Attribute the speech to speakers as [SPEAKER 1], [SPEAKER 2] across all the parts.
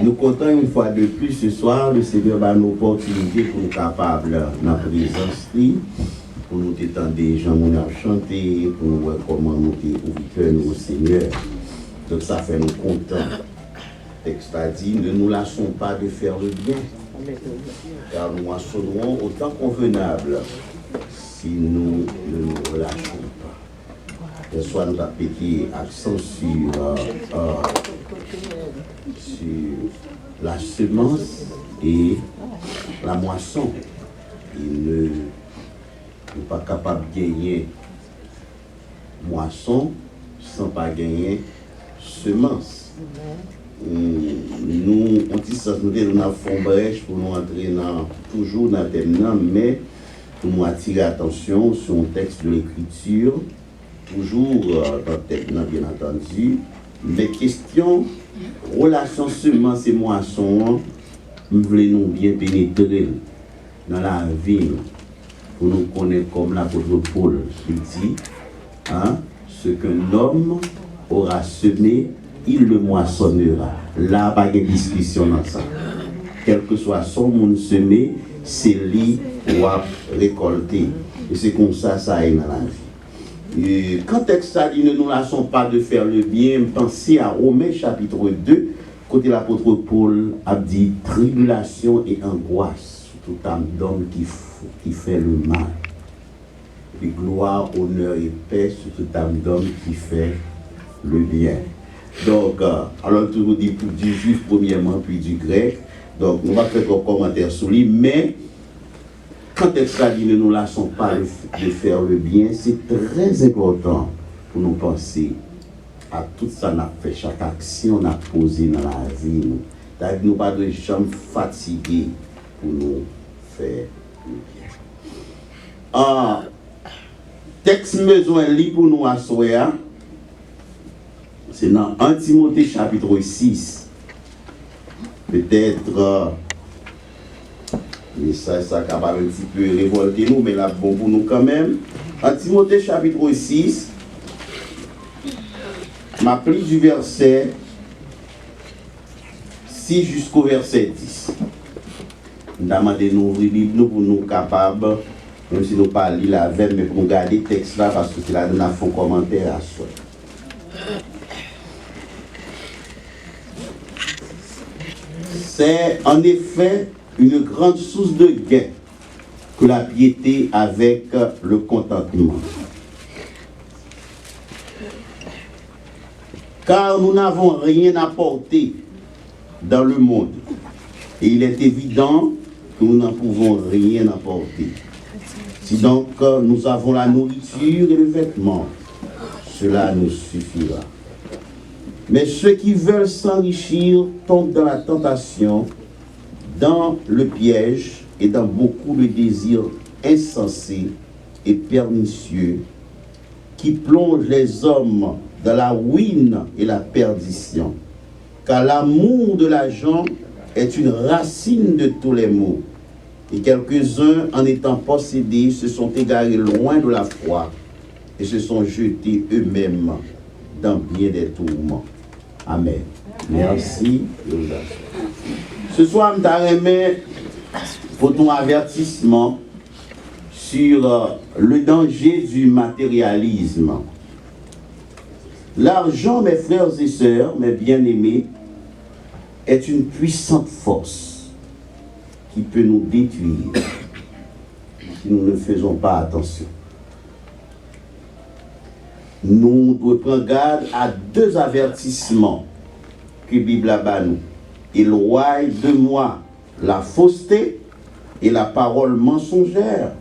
[SPEAKER 1] Nous comptons une fois de plus ce soir, le Seigneur a une opportunité pour nous capables dans la présence, pour nous étendre des gens, nous chanter, pour nous voir comment nous ouvrir au Seigneur. Donc ça fait nous contents. Le texte a dit, ne nous lassons pas de faire le bien, car nous moissonnerons autant convenable si nous ne nous relâchons pas. Ce soir, nous avons pété accent sur la semence et la moisson. Il ne n'est pas capable de gagner moisson sans pas gagner semence. Nous, on dit ça, nous avons fait brèche pour nous entrer toujours dans le thème, mais pour nous attirer l'attention sur un texte de l'écriture, toujours dans le thème, bien entendu, mais question relation semence et moisson, nous voulons bien pénétrer dans la vie pour nous connaître comme l'apôtre Paul qui dit, ce qu'un homme aura semé, il le moissonnera. Là, pas de discussion dans ça. Quel que soit son monde semé, c'est lui qui va récolter. Et c'est comme ça, ça est dans la vie. Et quand texte ça dit, ne nous lassons pas de faire le bien, pensez à Romains chapitre 2, côté l'apôtre Paul a dit tribulation et angoisse sur tout âme d'homme qui fait le mal. Et gloire, honneur et paix sur tout âme d'homme qui fait le bien. Donc, alors tout vous dit du juif premièrement, puis du grec. Donc, on va faire un commentaire sur lui, mais quand texte dit ne nous lassons pas de faire le bien, c'est très important pour nous penser à tout ça qu'on a fait, chaque action qu'on a posée dans la vie. C'est-à-dire nous pas de jamais fatigués pour nous faire le bien. Texte besoin lit pour nous asseoir. C'est dans 1 Timothée chapitre 6. Peut-être, mais ça capable un petit peu révolter nous, mais là, bon pour nous quand même. 1 Timothée chapitre 6, m'a pris du verset 6 jusqu'au verset 10. Nous demandons d'ouvrir la Bible pour nous capables, même si nous pas lire la veille, mais pour nous garder le texte là, parce que c'est là nous avons fait un commentaire à soi. C'est en effet une grande source de gain que la piété avec le contentement. Car nous n'avons rien apporté dans le monde. Et il est évident que nous n'en pouvons rien apporter. Si donc nous avons la nourriture et le vêtement, cela nous suffira. Mais ceux qui veulent s'enrichir tombent dans la tentation, dans le piège et dans beaucoup de désirs insensés et pernicieux qui plongent les hommes dans la ruine et la perdition. Car l'amour de l'argent est une racine de tous les maux. Et quelques-uns, en étant possédés, se sont égarés loin de la foi et se sont jetés eux-mêmes dans bien des tourments. Amen. Merci. Ce soir, je t'ai pour ton avertissement sur le danger du matérialisme. L'argent, mes frères et sœurs, mes bien-aimés, est une puissante force qui peut nous détruire si nous ne faisons pas attention. Nous devons prendre garde à deux avertissements que la Bible a nous. Éloigne de moi la fausseté et la parole mensongère.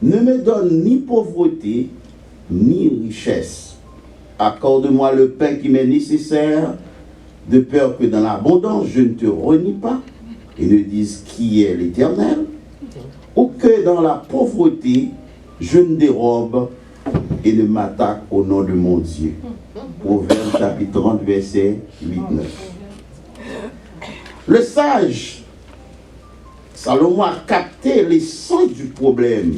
[SPEAKER 1] Ne me donne ni pauvreté, ni richesse. Accorde-moi le pain qui m'est nécessaire, de peur que dans l'abondance je ne te renie pas et ne dise qui est l'Éternel, ou que dans la pauvreté je ne dérobe et ne m'attaque au nom de mon Dieu. Proverbe chapitre 30, verset 8-9. Le sage, Salomon a capté l'essence du problème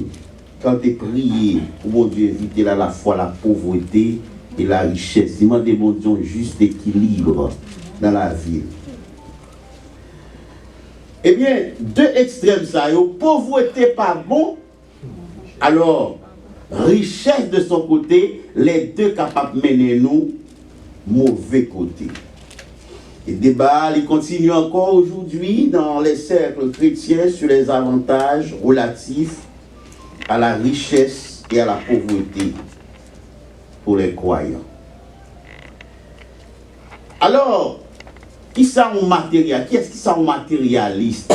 [SPEAKER 1] quand il prié pour mon Dieu éviter à la fois la pauvreté et la richesse. Il m'a demandé mon juste équilibre dans la vie. Eh bien, deux extrêmes, ça, pauvreté pas bon, alors, richesse de son côté, les deux capables de mener nous mauvais côté. Et débat, il continue encore aujourd'hui dans les cercles chrétiens sur les avantages relatifs à la richesse et à la pauvreté pour les croyants. Alors, qui ça un matériel? Qui est-ce qui ça un matérialiste?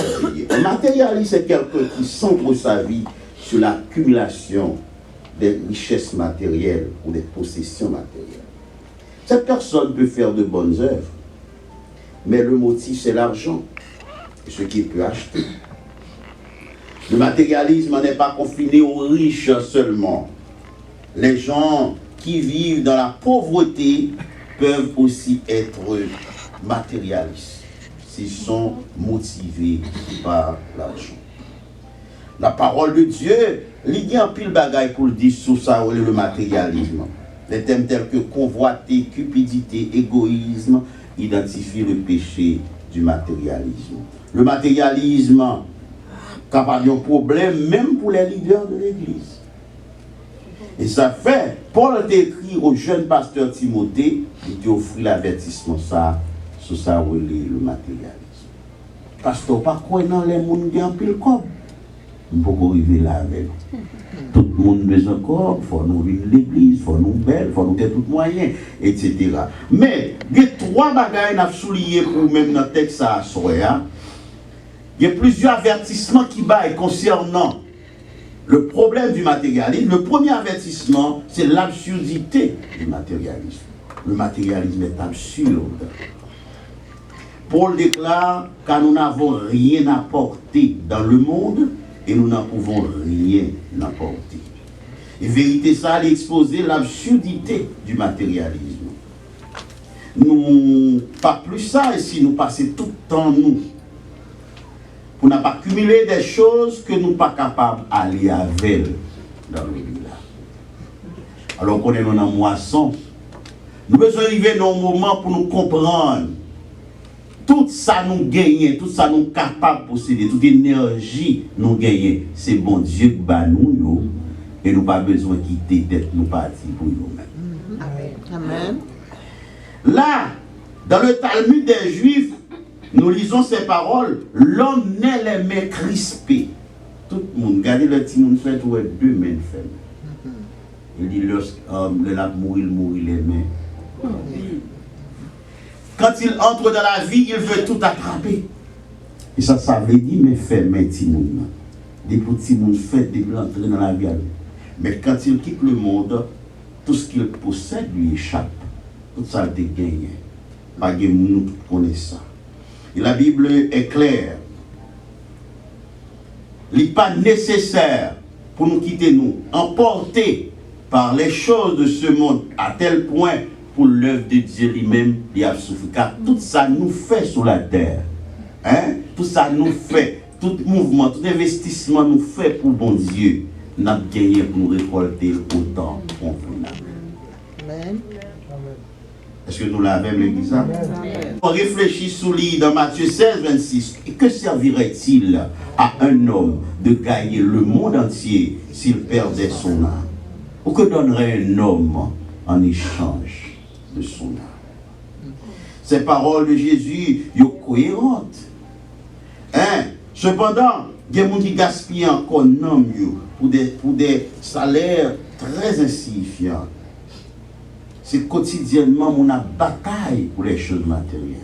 [SPEAKER 1] Un matérialiste, c'est quelqu'un qui centre sa vie sur l'accumulation des richesses matérielles ou des possessions matérielles. Cette personne peut faire de bonnes œuvres, mais le motif c'est l'argent et ce qu'il peut acheter. Le matérialisme n'est pas confiné aux riches seulement. Les gens qui vivent dans la pauvreté peuvent aussi être matérialistes s'ils sont motivés par l'argent. La parole de Dieu, il y a un pile bagaille pour le dire sur ça, le matérialisme. Les thèmes tels que convoiter, cupidité, égoïsme identifient le péché du matérialisme. Le matérialisme capable d'un problème même pour les leaders de l'Église. Et ça fait, Paul écrit au jeune pasteur Timothée, il t'a offert l'avertissement ça, sur ça où le matérialisme. Pasteur, pas quoi dans les mondes qui ont pile comme. On peut arriver là avec. Tout le monde besoin encore, il faut nous vivre l'église, il faut nous belle, il faut nous faire tout moyen, etc. Mais, il y a trois bagages à souligner pour même dans le texte à Soya. Il y a plusieurs avertissements qui baillent concernant le problème du matérialisme. Le premier avertissement, c'est l'absurdité du matérialisme. Le matérialisme est absurde. Paul déclare car nous n'avons rien apporté dans le monde et nous n'en pouvons rien apporter. Et vérité ça, elle exposer l'absurdité du matérialisme. Nous, pas plus ça, et si nous passons tout le temps, nous, pour ne pas cumuler des choses que nous ne sommes pas capables d'aller avec dans le là. Alors qu'on est dans une moisson, nous devons arriver dans un moment pour nous comprendre. Tout ça nous gagne, tout ça nous capable de posséder, toute énergie nous gagne. C'est bon Dieu qui bat nous, et nous pas besoin de quitter tête nous partir pour nous-mêmes.
[SPEAKER 2] Amen.
[SPEAKER 1] Là, dans le Talmud des Juifs, nous lisons ces paroles. L'homme n'est les mains crispées. Tout le monde, regardez le petit monde fait où est deux mains fermes. Il dit lorsqu'il a mouru, il mourit les mains. Quand il entre dans la vie, il veut tout attraper. Et ça veut dire, mais fait, mais petit monde. Des petits monde fait, des entrer dans la vie. Mais quand il quitte le monde, tout ce qu'il possède lui échappe. Tout ça il gagné. Pas de nous connaissons ça. Et la Bible est claire. Il n'est pas nécessaire pour nous quitter nous, emportés par les choses de ce monde à tel point pour l'œuvre de Dieu lui-même, il a souffert. Car tout ça nous fait sur la terre. Hein? Tout ça nous fait, tout mouvement, tout investissement nous fait pour bon Dieu. Nous avons gagné pour nous récolter autant convenable.
[SPEAKER 2] Amen.
[SPEAKER 1] Est-ce que nous l'avons, l'église? On réfléchit sous l'île dans Matthieu 16, 26. Et que servirait-il à un homme de gagner le monde entier s'il perdait son âme? Ou que donnerait un homme en échange de son âme? Ces paroles de Jésus sont cohérentes. Hein? Cependant, il y a des gens qui gaspillent encore nom pour des salaires très insignifiants. C'est quotidiennement mon bataille pour les choses matérielles,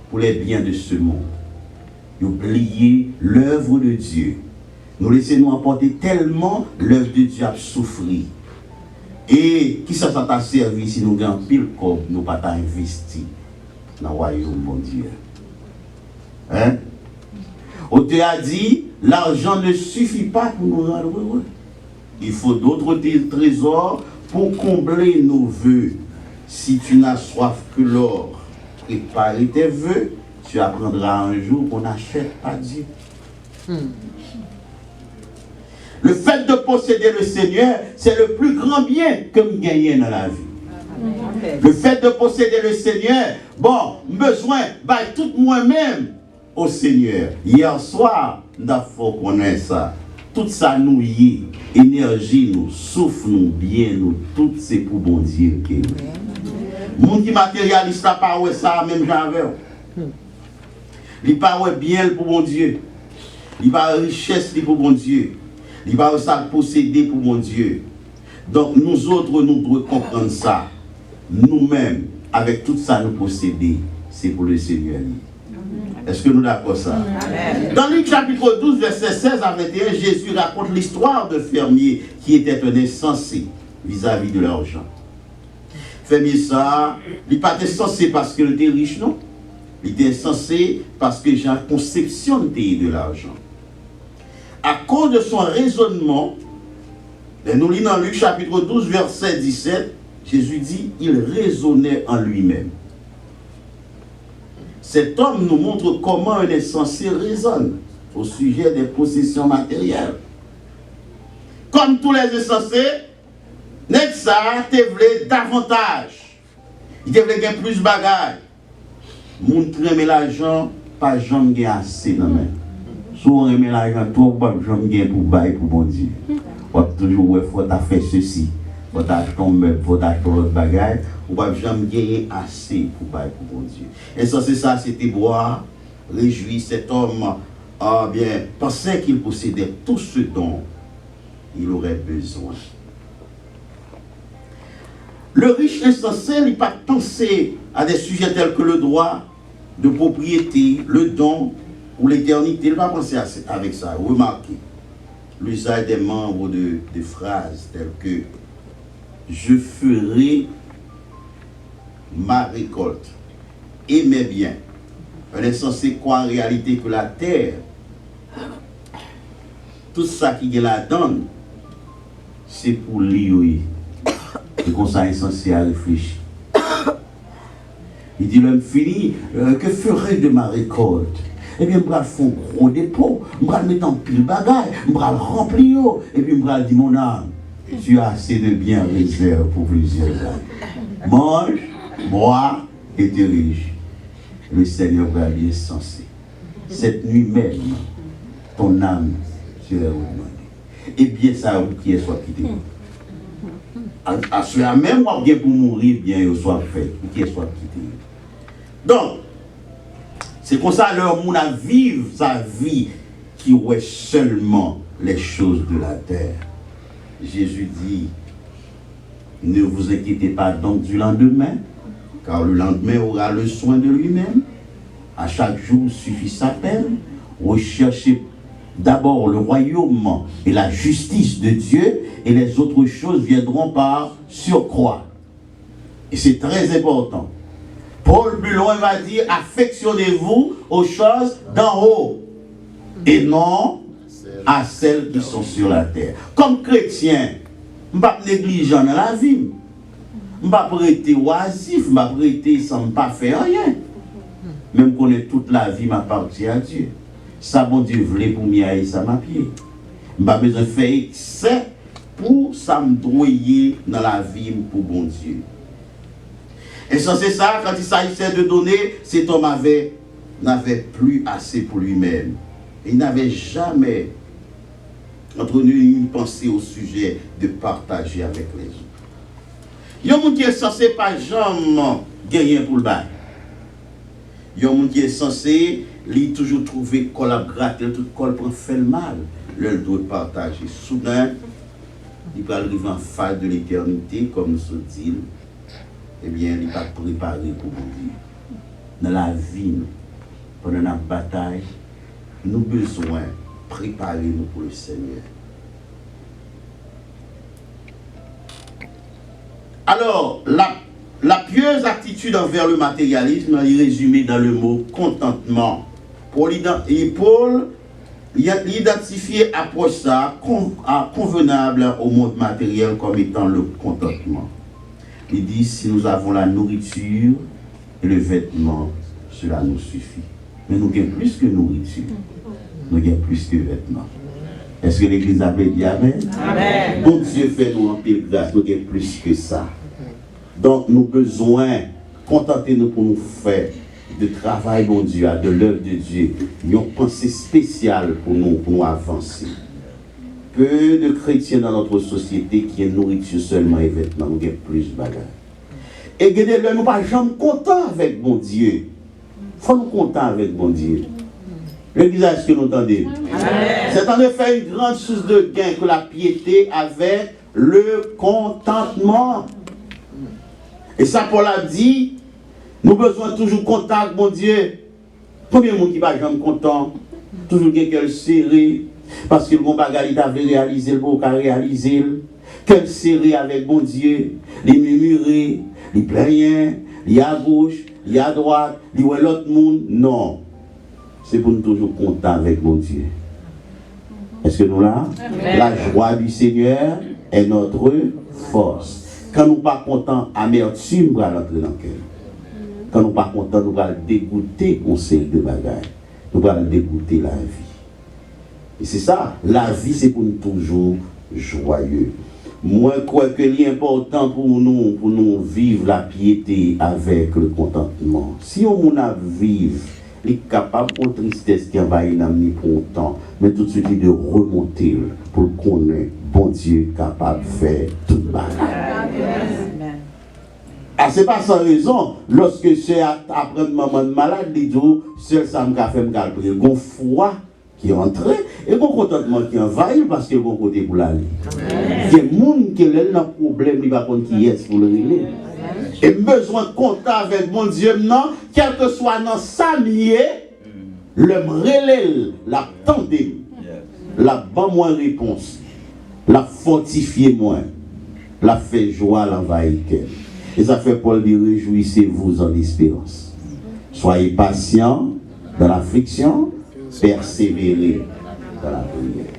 [SPEAKER 1] pour les biens de ce monde. Oublier l'œuvre de Dieu. Nous laissons-nous emporter tellement l'œuvre de Dieu a souffert. Et qui ça t'a servi si nous gagnons pile comme nous pas investi dans le royaume bon Dieu. Hein? Auteur a dit, l'argent ne suffit pas pour nous rendre heureux. Il faut d'autres trésors pour combler nos vœux. Si tu n'as soif que l'or, prépare tes vœux, tu apprendras un jour qu'on n'achète pas Dieu. Le fait de posséder le Seigneur, c'est le plus grand bien que nous gagnons dans la vie. Le fait de posséder le Seigneur, bon, besoin, tout moi-même, au Seigneur. Hier soir, nous avons connaître ça. Tout ça nous y est, énergie nous, souffle nous, bien nous, tout c'est pour bon Dieu. Le monde qui matérialiste n'a pas ça, même j'avais. Il n'a pas bien pour bon Dieu. Il n'a pas richesse pour bon Dieu. Il n'a pas ça posséder pour bon Dieu. Donc nous autres, nous devons comprendre ça. Nous-mêmes, avec tout ça nous posséder, c'est pour le Seigneur. Est-ce que nous d'accord ça? Amen. Dans Luc chapitre 12, verset 16 à 21, Jésus raconte l'histoire de fermier qui était un insensé vis-à-vis de l'argent. Fermier ça, il n'est pas insensé parce qu'il était riche, non? Il était insensé parce que j'ai une conception de l'argent. À cause de son raisonnement, nous lisons dans Luc chapitre 12, verset 17, Jésus dit, il raisonnait en lui-même. Cet homme nous montre comment un insensé raisonne au sujet des possessions matérielles. Comme tous les insensés, Nexa te voulait davantage. Il te voulait gagner plus de bagages. Moun qui aime l'argent, pas jamais gagner assez dans main. Souvent aime l'argent, trop pas jamais gagner pour bailler pour bon Dieu. On toujours il faut faire ceci, faut acheter ton meuble, faut acheter l'autre bagage. On ne va jamais gagner assez pour bailler pour bon Dieu. Et ça, c'est ça, c'était boire, réjouir cet homme, bien, pensait qu'il possédait tout ce dont il aurait besoin. Le riche insensé n'a pas pensé à des sujets tels que le droit de propriété, le don ou l'éternité. Il n'a pas pensé avec ça. Remarquez l'usage des membres de phrases telles que « je ferai ma récolte et mes biens ». Un insensé croit en réalité que la terre, tout ça qui est là-dedans, c'est pour lui. Et comme ça, insensé à réfléchir. Il dit, l'homme fini, que ferai-je de ma récolte? Eh bien, je vais faire un gros dépôt, je vais mettre en pile bagaille, je vais le remplir, et puis je vais dire, mon âme, tu as assez de biens réservés pour plusieurs années. Mange, bois et te riche. Le Seigneur va bien sensé. Cette nuit même, ton âme serait redemandée. Et bien, ça, qui est soit quitté. À cela même, on vient pour mourir, bien, il soit fait, qui est soit quitté. Donc, c'est comme ça, leur monde a vivre sa vie qui ouait seulement les choses de la terre. Jésus dit, ne vous inquiétez pas donc du lendemain, car le lendemain aura le soin de lui-même. À chaque jour suffit sa peine. Recherchez d'abord le royaume et la justice de Dieu, et les autres choses viendront par surcroît. Et c'est très important. Paul plus loin va dire, affectionnez-vous aux choses d'en haut, et non à celles qui sont sur la terre. Comme chrétien, je ne vais pas négligent dans la vie. Je ne vais pas prêter oisif, je ne vais pas prêter sans ne pas faire rien. Même qu'on est toute la vie m'appartient à Dieu. Ça, bon Dieu voulait pour m'y aller, ça m'a pied. Je n'ai pas besoin de faire excès pour ça me droyer dans la vie pour bon Dieu. Et ça, c'est ça, quand il s'agissait de donner, cet homme n'avait plus assez pour lui-même. Il n'avait jamais entretenu une pensée au sujet de partager avec les autres. Il y a un monde qui est censé pas jamais gagner pour le bail. Il y a un monde qui est censé lui toujours trouver col à gratter, tout col pour faire le mal. Le doit partager. Soudain, il va arriver en face de l'éternité, comme nous sommes dit. Eh bien, il va préparer pour vous. Dans la vie, pendant la bataille, nous avons besoin de préparer nous pour le Seigneur. Alors, la pieuse attitude envers le matérialisme est résumée dans le mot contentement. Paul identifiait approche ça convenable au monde matériel comme étant le contentement. Il dit, si nous avons la nourriture et le vêtement, cela nous suffit. Mais nous avons plus que nourriture. Nous avons plus que vêtements. Est-ce que l'Église avait dit Amen? Amen. Bon Dieu fait nous en pile grâce, nous avons plus que ça. Donc nous avons besoin, contentez-nous pour nous faire de travail, mon Dieu, de l'œuvre de Dieu. Ils ont pensée spéciale pour nous avancer. Peu de chrétiens dans notre société qui ont nourriture seulement et vêtements, nous avons plus de bagages. Et regardez-le, nous ne sommes pas jamais contents avec mon Dieu. Il faut nous contents avec mon Dieu. L'église, est-ce que nous entendez? C'est en effet une grande source de gain que la piété avec le contentement. Et ça, Paul a dit, nous avons besoin toujours content avec mon Dieu. Combien de monde qui va jamais content? Toujours quelqu'un serré. Parce que le bon bagage, il avait réalisé, le bon a réalisé. Quel serré avec mon Dieu. Les murmurés, les plaignants, les à gauche, les à droite, les ouais l'autre monde. Non. C'est pour nous toujours content avec mon Dieu. Est-ce que nous là? La joie du Seigneur est notre force. Quand nous ne sommes pas contents, amertume va rentrer dans le cœur. Quand nous ne sommes pas contents, nous allons dégoûter au sein de bagages. Nous allons dégoûter la vie. Et c'est ça, la vie c'est pour nous toujours joyeux. Moi, je crois que l'important pour nous vivre la piété avec le contentement. Si on a vivre, il est capable de tristesse qui envahit l'âme pour autant, mais tout de suite il de remonter pour connaître bon Dieu capable de faire tout le mal. Ah, c'est pas sans raison, lorsque c'est après maman malade, il dit, seul ça me fait me calmer. Il y a un foi qui est entré et un contentement qui envahit parce qu'il y a un côté pour l'aller. Il y a des gens qui ont un problème, il va contre qui est pour le régler. Et besoin de contact avec mon Dieu maintenant, quel que soit dans sa liée, le relève, la tendez, la ban moins réponse, la fortifier moins, la fait joie, l'envahir. Et ça fait Paul dire, réjouissez-vous en espérance. Soyez patients dans l'affliction, persévérez dans la prière.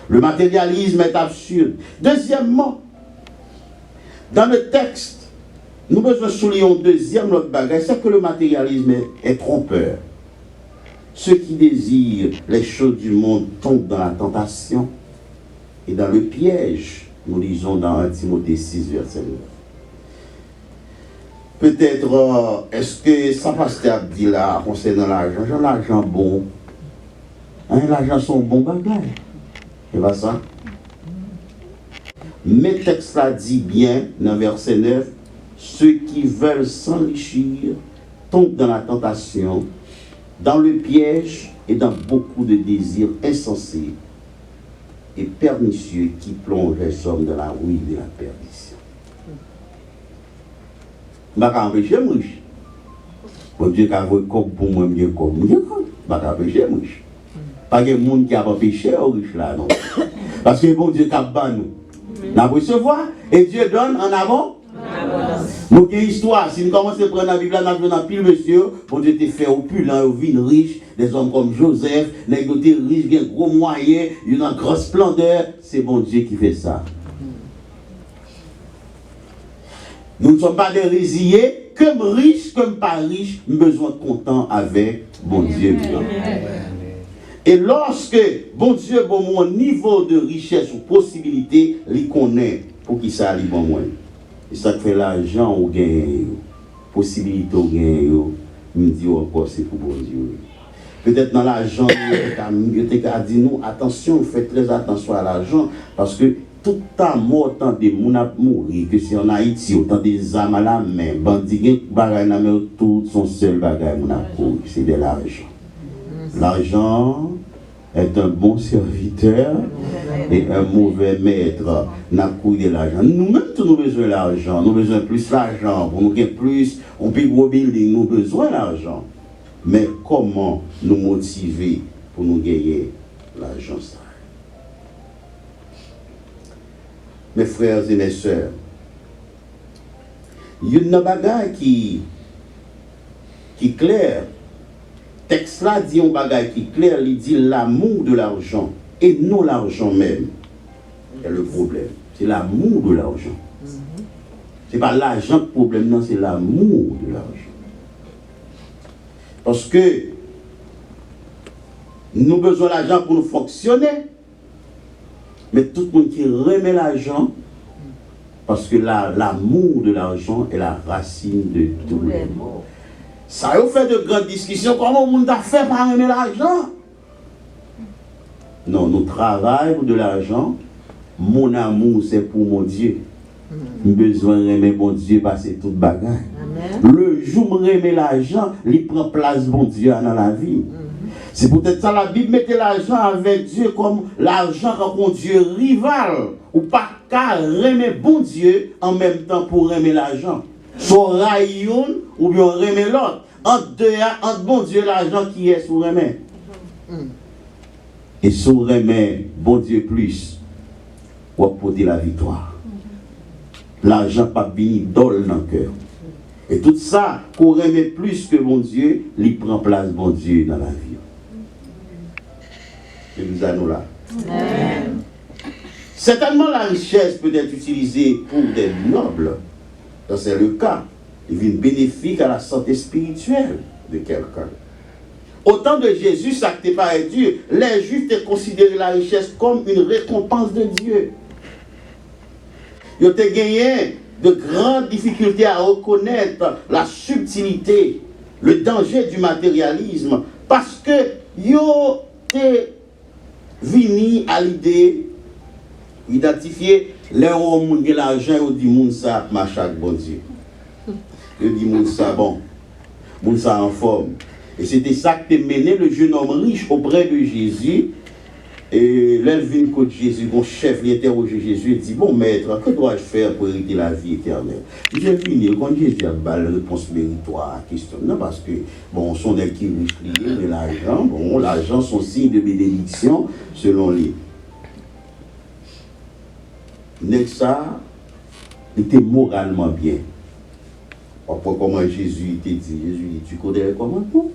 [SPEAKER 1] Le matérialisme est absurde. Deuxièmement, dans le texte, nous devons souligner un deuxième autre bagage, c'est que le matérialisme est trompeur. Ceux qui désirent les choses du monde tombent dans la tentation et dans le piège, nous lisons dans 1 Timothée 6, verset 9. Peut-être, est-ce que ça pasteur dit là, concernant l'argent, l'argent bon, hein, l'argent sont bon bagage. C'est pas ça? Mais le texte là dit bien, dans verset 9, ceux qui veulent s'enrichir tombent dans la tentation, dans le piège et dans beaucoup de désirs insensés et pernicieux qui plongent les hommes dans la ruine et la perdition. Je ne vais pas empêcher les riches. Bon Dieu qui a vu comme pour moi, mieux comme moi, je ne vais pas empêcher les riches. Pas de monde qui a empêché les riches là, non. Parce que bon Dieu qui a ban nous. Nous recevoir et Dieu donne en avant. Nous avons une histoire, si nous commençons à prendre la Bible, nous avons un pile monsieur, bon Dieu t'es fait opulent, ils viennent riches, des hommes comme Joseph, les côtés riches, ils ont un gros moyen, ils ont une grosse splendeur, c'est bon Dieu qui fait ça. Nous ne sommes pas des résiliés, comme riches, comme pas riches, nous avons besoin de content avec bon Dieu. Et lorsque bon Dieu, bon mon niveau de richesse ou possibilité, il connaît pour qu'il s'allie bon moins. Et ça fait l'argent ou gain, possibilité ou gain, me dit encore c'est pour bon Dieu. Peut-être dans l'argent, il a dit nous, attention, faites très attention à l'argent, parce que tout le temps, mort, tant de gens a mouru, que si en Haïti, autant des âmes à la main, bandits, bagaille la main, tout son seul bagaille, c'est de l'argent. L'argent est un bon serviteur et un mauvais maître. N'a couillé de l'argent. Nous-mêmes, nous avons besoin de l'argent. Nous avons besoin de plus d'argent. Pour nous gagner plus, on peut gros building, nous avons besoin d'argent. Mais comment nous motiver pour nous gagner l'argent? Mes frères et mes sœurs, il y a une bagaille qui est claire. Texte là dit un bagage qui est clair, il dit l'amour de l'argent et non l'argent même. C'est le problème. C'est l'amour de l'argent. Ce n'est pas l'argent le problème, non, c'est l'amour de l'argent. Parce que nous avons besoin d'argent pour nous fonctionner. Mais tout le monde qui remet l'argent, parce que l'amour de l'argent est la racine de tous les maux. Ça a fait de grandes discussions. Comment on a fait pour aimer l'argent? Non, nous travaillons pour de l'argent. Mon amour, c'est pour mon Dieu. J'ai besoin d'aimer mon Dieu passer toute bagarre. Le jour où j'aime l'argent, il prend place mon Dieu dans la vie. C'est peut-être ça la Bible mettait l'argent avec Dieu comme l'argent comme un Dieu rival. Ou pas qu'à aimer bon Dieu en même temps pour aimer l'argent. Soit rayon ou bien aimer l'autre. Entre bon Dieu l'argent qui est sous aimer. Et sous aimer bon Dieu plus, ou apporter la victoire. L'argent pas bien dole dans le cœur. Et tout ça, pour aimer plus que mon Dieu, il prend place bon Dieu dans la vie. Et nous allons là. Amen. Certainement, la richesse peut être utilisée pour des nobles. Ça, c'est le cas. Il vient bénéfique à la santé spirituelle de quelqu'un. Au temps de Jésus, ça n'était pas Dieu. Les Juifs considéraient la richesse comme une récompense de Dieu. Ils ont gagné de grandes difficultés à reconnaître la subtilité, le danger du matérialisme, parce que ils ont venu à l'idée d'identifier les hommes qui ont l'argent, ils disent moun ça machaque bon Dieu. Ils disent moun ça bon, moun ça en forme. Et c'était ça qui mené le jeune homme riche auprès de Jésus. Et l'Elvin côté Jésus, mon chef, il interroge Jésus, il dit, bon maître, que dois-je faire pour hériter la vie éternelle? Il dit, venir, quand Jésus a la réponse méritoire à la question, non, parce que, bon, on sont des qui riches, mais l'argent, bon, l'argent sont signe de bénédiction, selon lui. Nexa était moralement bien. Après, comment Jésus était dit, Jésus dit, tu connais les commandements?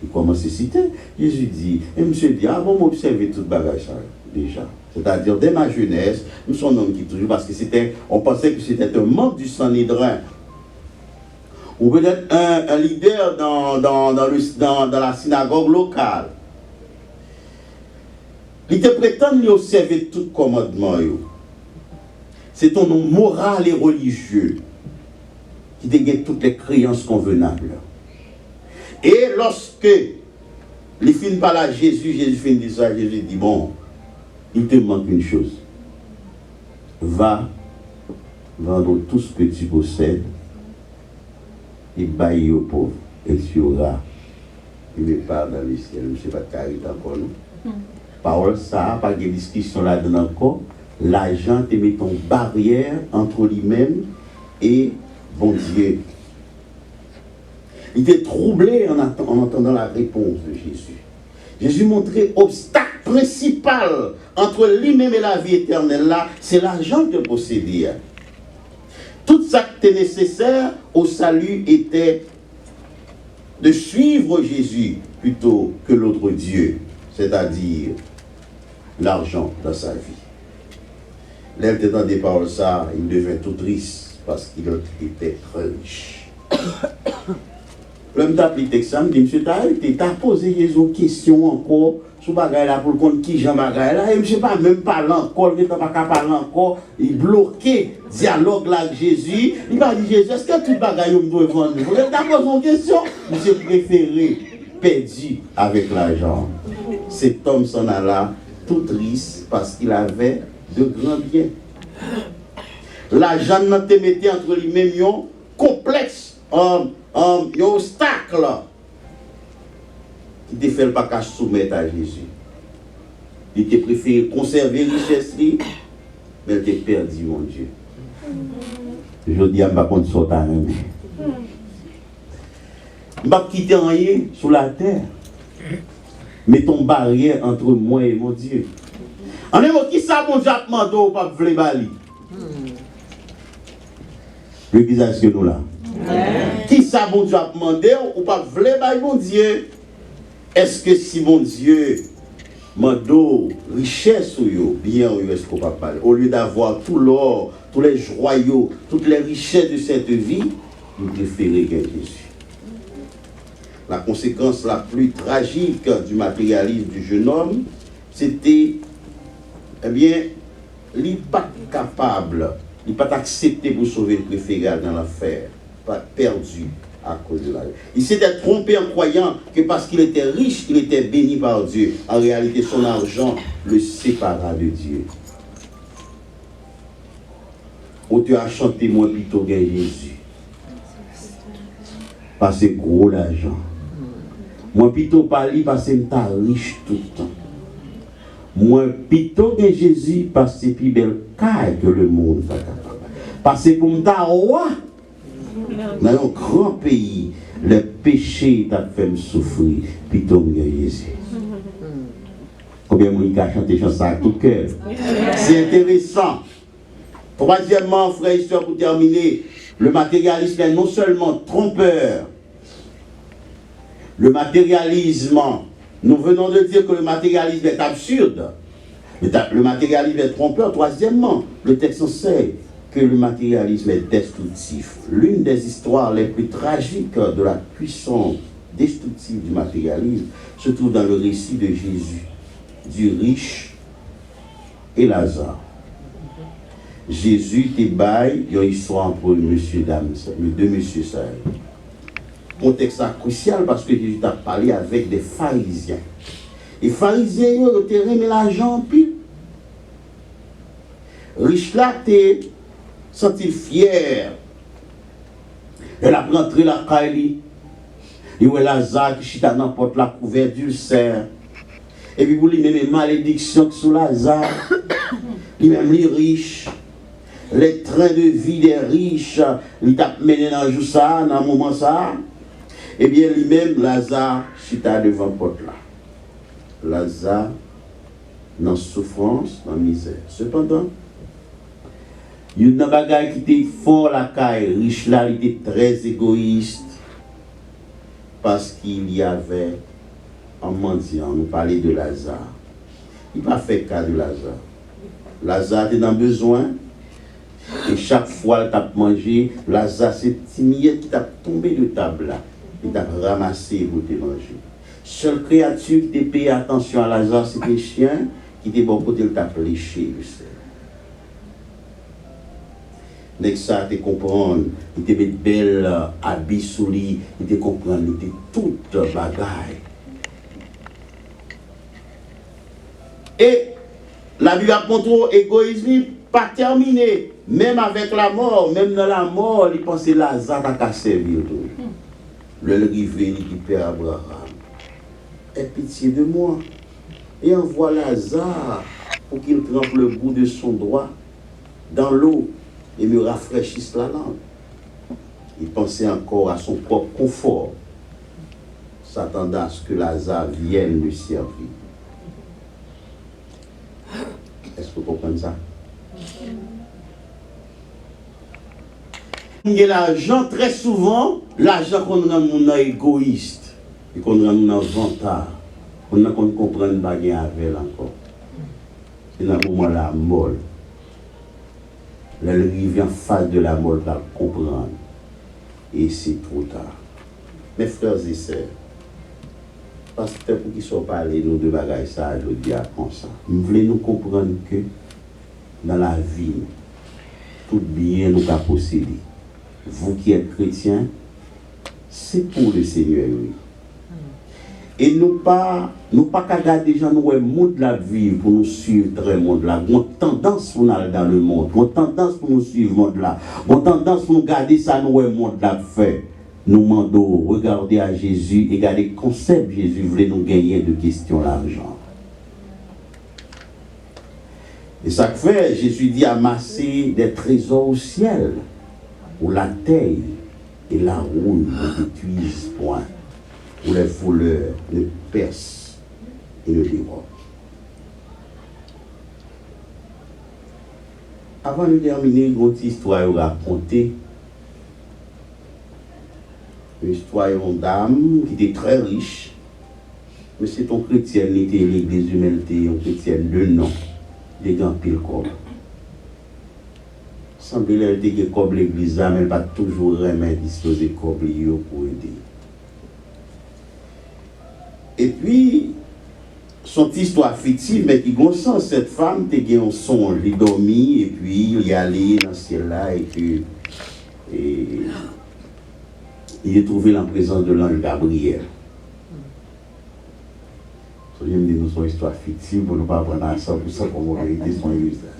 [SPEAKER 1] Il commence à citer. Jésus dit, et monsieur dit, ah bon, m'observer tout le bagage déjà. C'est-à-dire, dès ma jeunesse, nous sommes un homme qui toujours, parce que c'était, on pensait que c'était un membre du Sanhédrin. Ou peut-être un leader dans la synagogue locale. Il te prétend lui observer tout le commandement. C'est un homme moral et religieux qui dégaine toutes les créances convenables. Et lorsque les films parlent à Jésus, Jésus fait une ça, Jésus dit, bon, il te manque une chose. Va vendre tout ce que tu possèdes et bailler aux pauvres, et tu auras une part dans le ciel. Je ne sais pas de carité encore, non? Parole ça, pas de discussion là-dedans encore. L'argent te met en barrière entre lui-même et bon Dieu. Il était troublé en entendant la réponse de Jésus. Jésus montrait l'obstacle principal entre lui-même et la vie éternelle là, c'est l'argent que possédait. Tout ça qui était nécessaire au salut était de suivre Jésus plutôt que l'autre Dieu, c'est-à-dire l'argent dans sa vie. L'élève était dans des paroles ça, il devint tout triste parce qu'il était très riche. L'homme t'a appelé Texan, il dit, monsieur, t'as posé Jésus une question encore sur bagaille là pour le compte qui Jean bagaille là, et monsieur pas même parler encore, il n'a pas qu'à parler encore, il bloquait dialogue là avec Jésus, il va dire Jésus, est-ce que tout bagaille on doit vendre? Vous t'as posé une question, monsieur préféré, perdu avec l'argent. Cet homme s'en alla tout triste parce qu'il avait de grands biens. L'argent n'a te mettait entre lui-même un complexe, un obstacle qui te fait pas qu'à soumettre à Jésus. Il te préféré conserver richesse, mais il te perdu, mon Dieu. Je dis à ma compte sortir à un. Je ne vais pas quitter rien sur la terre. Mettons barrière entre moi et mon Dieu. En même temps, qui ça, mon Dieu, a demandé ou pas vle bali? L'église que nous là. Qui ça, mon Dieu, a demandé ou pas vle bali, mon Dieu? Est-ce que si mon Dieu m'a donné richesse ou bien ou est-ce qu'on va parler? Au lieu d'avoir tout l'or, tous les joyaux, toutes les richesses de cette vie, nous préférons Jésus. La conséquence la plus tragique du matérialisme du jeune homme, c'était, eh bien, il n'est pas capable, il n'est pas accepté pour sauver le préféré dans l'affaire, pas perdu à cause de l'argent. Il s'était trompé en croyant que parce qu'il était riche, il était béni par Dieu. En réalité, son argent le sépara de Dieu. Où tu as chanté, moi plutôt que Jésus. Parce que gros l'argent. Moi plutôt parler parce que tu es riche tout le temps. Moi plutôt que Jésus parce que c'est plus belle caille que le monde va capable. Parce que pour me roi dans un grand pays, le péché t'a fait me souffrir plutôt que Jésus. Combien de monde a chanté chanson à tout cœur? C'est intéressant. Troisièmement, frère et sœurs, pour terminer, le matérialisme est non seulement trompeur. Le matérialisme, nous venons de dire que le matérialisme est absurde. Le matérialisme est trompeur. Troisièmement, le texte enseigne que le matérialisme est destructif. L'une des histoires les plus tragiques de la puissance destructive du matérialisme se trouve dans le récit de Jésus, du riche et Lazare. Jésus t'ébaille, il y a une histoire entre monsieur et dame, deux messieurs ça. Contexte crucial parce que Jésus t'a parlé avec des pharisiens. Les pharisiens, ils ont remis l'argent en pile. Riche là, t'es senti fier. Elle a rentré la caille. Il y a Lazare qui chita dans la porte la couverte d'ulcère. Et puis vous lui mettez des malédictions sur Lazare. Il même les riches. Les trains de vie des riches, il t'a mené dans le jour ça, dans le moment ça. Eh bien, lui-même, Lazare, chita devant la porte là. Lazare, dans souffrance, dans misère. Cependant, il y a un bagage qui était fort la caille, riche là, il était très égoïste. Parce qu'il y avait un mendiant, nous parlait de Lazare. Il n'a pas fait cas de Lazare. Lazare était dans besoin. Et chaque fois qu'il t'a mangé, Lazare, c'est petit millet qui t'a tombé de table là. Il t'a ramassé pour te manger. Seule créature qui t'a payé attention à Lazare, c'était le chien qui était bon côté, il t'a léché. Dès que ça, tu comprends, il te met belle habit sous lui, il te comprend, il te toute bagaille. Et la Bible a montré l'égoïsme pas terminé. Même avec la mort, même dans la mort, il pensait Lazare à servir. Le rivé, il dit Père Abraham, aie pitié de moi. Et envoie Lazare pour qu'il trempe le bout de son doigt dans l'eau et me rafraîchisse la langue. Il pensait encore à son propre confort, s'attendant à ce que Lazare vienne lui servir. Est-ce que vous comprenez ça? L'argent, très souvent, l'argent qu'on a mon égoïste et qu'on a mon vantard, on a qu'on comprend pas bien avec encore. C'est dans le moment la mort. Là, le rivière en face de la mort va comprendre. Et c'est trop tard. Mes frères et sœurs, parce que pour qu'ils soient parlés, nous de bagages ça, je dis à comme ça. Nous voulons nous comprendre que dans la vie, tout bien nous avons possédé. Vous qui êtes chrétiens, c'est pour le Seigneur, oui. Et nous pas qu'à garder les gens, nous le monde de la vie pour nous suivre dans le monde là. Nous avons tendance pour nous aller dans le monde. Nous avons tendance pour nous suivre le monde là. Nous avons tendance pour nous garder ça, nous le monde là fait. Nous demandons, regarder à Jésus et garder le concept Jésus voulait nous gagner de question l'argent. Et ça fait, Jésus dit amasser des trésors au ciel, où la terre et la rouille ne détruisent point, où les voleurs ne percent et ne dérobent. Avant de terminer, une autre histoire à raconter. Une histoire d'une dame qui était très riche, mais c'est un chrétien, il était l'église humaine, un chrétien de nom, des grands pile comme. Semble-t-il qu'elle était comme l'église, mais elle va toujours remettre disposer comme pour aider. Et puis, son histoire fictive, mais qui a sens, cette femme, elle a eu un songe, elle dormit, et puis il est allé dans ce ciel-là, et que. il est trouvé en présence de l'ange Gabriel. Je me dis, nous sommes une histoire fictive pour ne pas prendre à 100% comme vérité, son illustration.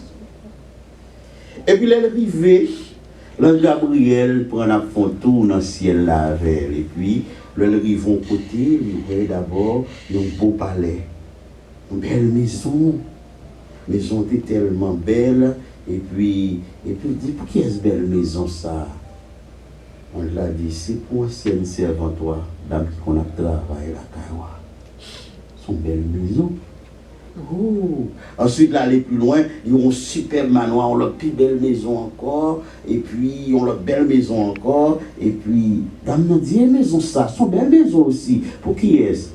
[SPEAKER 1] Et puis, l'arrivée, l'ange Gabriel prend un tour dans le ciel là avec elle. Et puis, l'arrivée au côté, il voit d'abord un beau palais, une belle maison. La maison était tellement belle. Et puis il dit, pour qui est cette belle maison ça? On l'a dit, c'est pour ancienne servante, dame qui qu'on a travaillé la caille. Son belle maison. Oh. Ensuite, là, aller plus loin, ils ont un super manoir, on a plus belle maison encore, et puis on a belle maison encore, et puis, dame nous dit, maison ça, son belle maison aussi. Pour qui est-ce?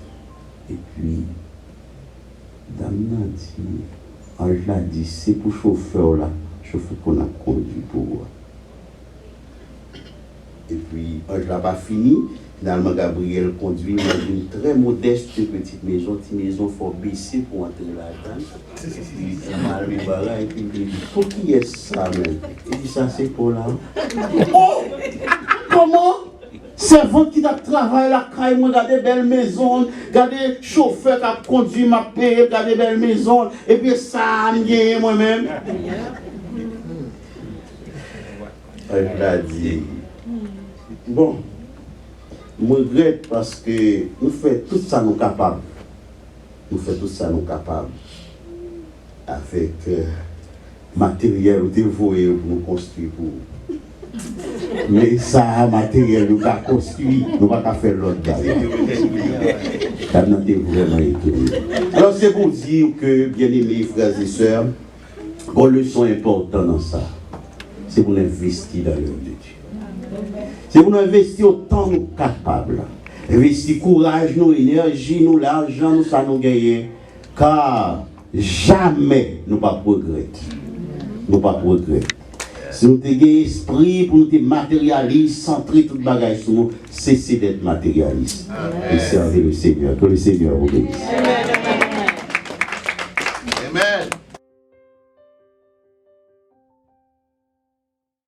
[SPEAKER 1] Et puis, dame nous dit, on l'a dit, c'est pour chauffeur là. Chauffeur qu'on a conduit pour. Et puis, je n'ai pas fini. Finalement, Gabriel conduit dans une très modeste petite maison. Petite maison, il faut baisser pour entrer là-dedans. Et puis, il dit, pour qui est ça, même? Il dit, ça, c'est pour là. Oh! Comment? Servant qui a travaillé la caille, regardez belle maison, regardez chauffeur qui a conduit ma paix, regardez belle maison, et puis ça, je moi-même. Je l'ai dit. Bon, je regrette parce que nous faisons tout ça nous capables. Nous faisons tout ça nous capables. Avec matériel dévoué pour nous construire. Mais ça, matériel, nous avons construit, nous ne pouvons pas faire l'autre derrière. Ça n'a été vraiment étonné. Alors c'est pour dire que, bien aimés frères et sœurs, une leçon importante dans ça, c'est pour investir dans l'œuvre de Dieu. C'est pour nous investir autant que nous sommes capables. Investir courage, nous, énergie, nous, l'argent, nous, ça nous gagne. Car jamais nous ne pas progresser. Nous ne pas progresser. Si nous avons esprit pour nous être matérialistes, centrer toute bagage sur nous, cessez d'être matérialiste. Et servez le Seigneur. Que le Seigneur vous bénisse.
[SPEAKER 3] Amen.